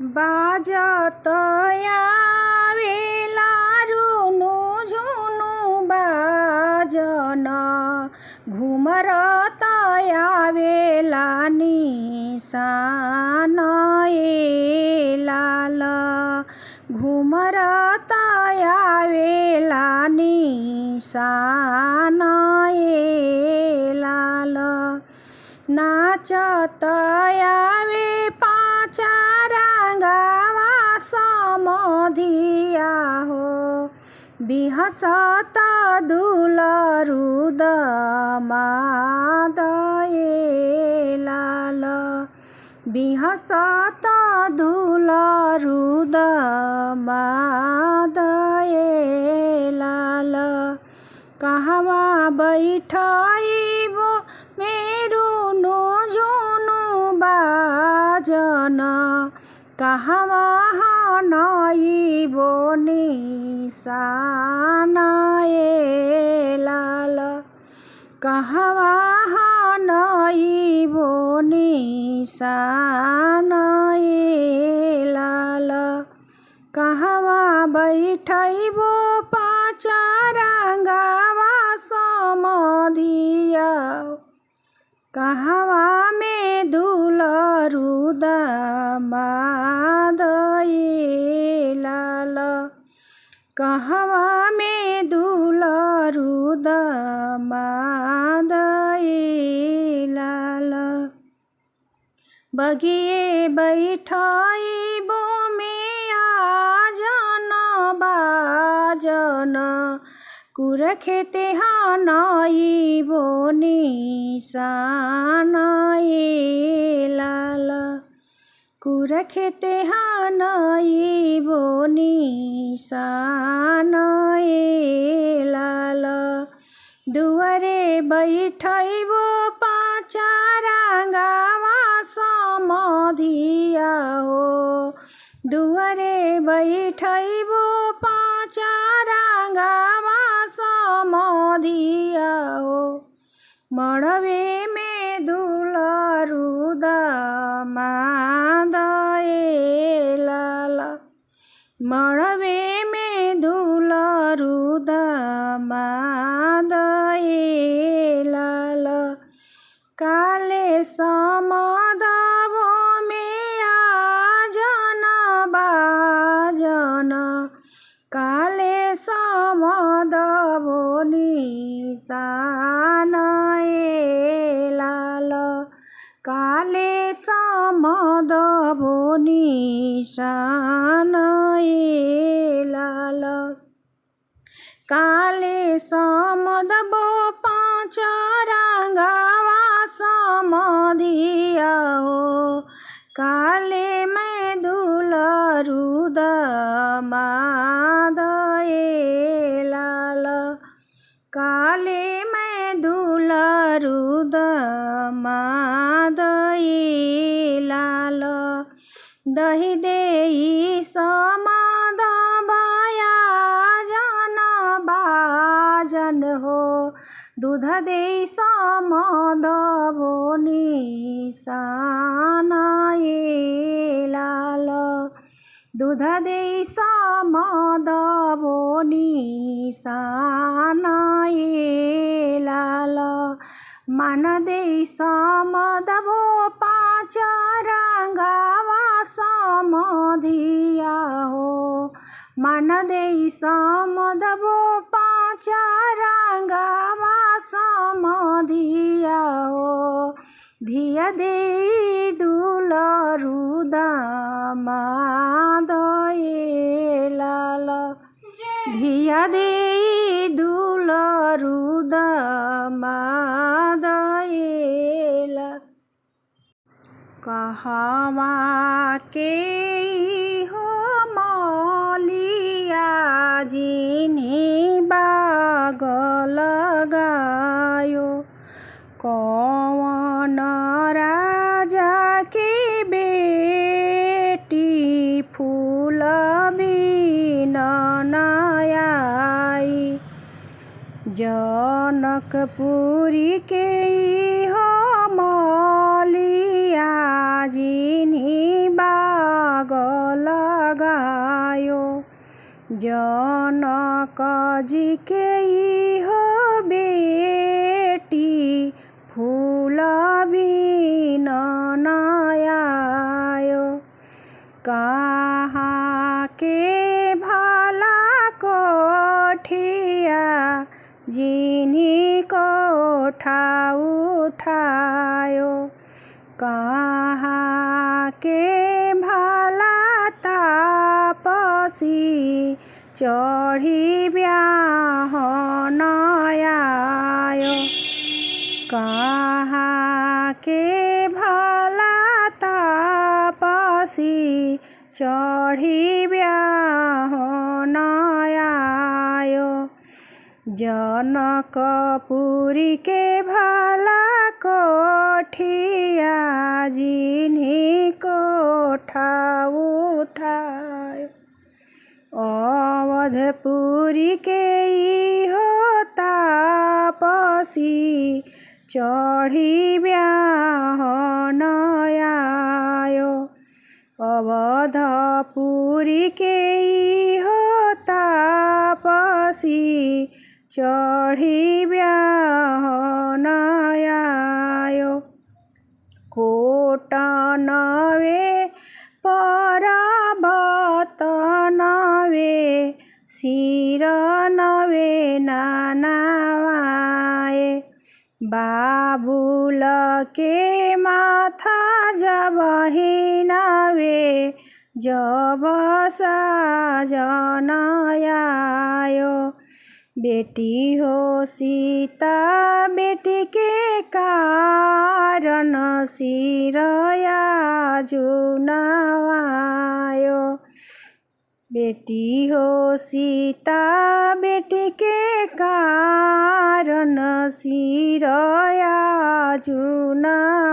बाजत आवेला रुनु झुनु बाजन घुमरत आवेला निशान ए लाल घुमरत आवेला निशान ए लाल नाचत आवे पाचा रंगावा समधिया हो बिहसत दुलरुद माद ए लाल बिहसत दुलरुद माद ए लाल कहवा बैठाइबो मेरो नो जुनु बाजन कहवा हनाइबो निशान ए लाल कहवा हनाइबो निशान ए लाल कहवा बैठाइबो पाचा रंगावा समधिया कहवा में दुलरुद माद ए लाल कहवा में दुलरुद माद ए लाल बगिए बैठाइबो में आजन बाजन कुरखेते हनाइबो निशान ए लाल कुरखेते हनाइबो निशान ए लाल दुआरे बैठाइबो पाचा रंगावा समधिया हो दुआरे बैठाइबो पाचा रंगावा समधिया हो मड़वे में दुलरुद माद ए लाल मड़वे में दुलरुद माद ए लाल काले समदबो में आजन बाजन काले समदबो निशान ए लाल काले समदबो निशान ए लाल काले समदबो पाचा रंगावा समधिया हो काले में दुलरुद माद ए लाल काले में दुलरुद माद ए लाल दही देई समद बयाजन बाजन हो दूध देई समदबो निशान ए लाल दूध देई समदबो निशान ए लाल मान देई समदबो पाचा रंगावा समधिया हो मान देई समदबो पाचा रंगावा समधिया हो धिया देई दुलरुद माद ए लाल धिया देई दुलरुद माद ए लाल कहवा के हो मौलिया जिन्हें बाग लगायो कौन राजा के बेटी फूल बिन आई जनकपुरी के हो मौलिया जिन्हीं बाग जनक जी के इहो बेटी फूल बिन आयो। कहाँ के भला कोठिया जिन्हीं कोठा उठायो। कहाँ के भला तापसी चढ़ी ब्याहन आयो। कहाँ के भला तापसी चढ़ी ब्याहन आयो। जनकपुरी के भला कोठिया जिन्हीं कोठा उठायो। अवधपुरी के इहो तापसी चढ़ी ब्याहन आयो। अवधपुरी के इहो तापसी चढ़ी ब्याहन आयो। कोट नवे पर्वत नवे सिर नवे नानावाए। बाबुल के माथा जबहि नवे जब साजन आयो। बेटी हो सीता बेटी के कारण सिरया जुनवायो। बेटी हो सीता बेटी के कारण सिरया जुनवायो।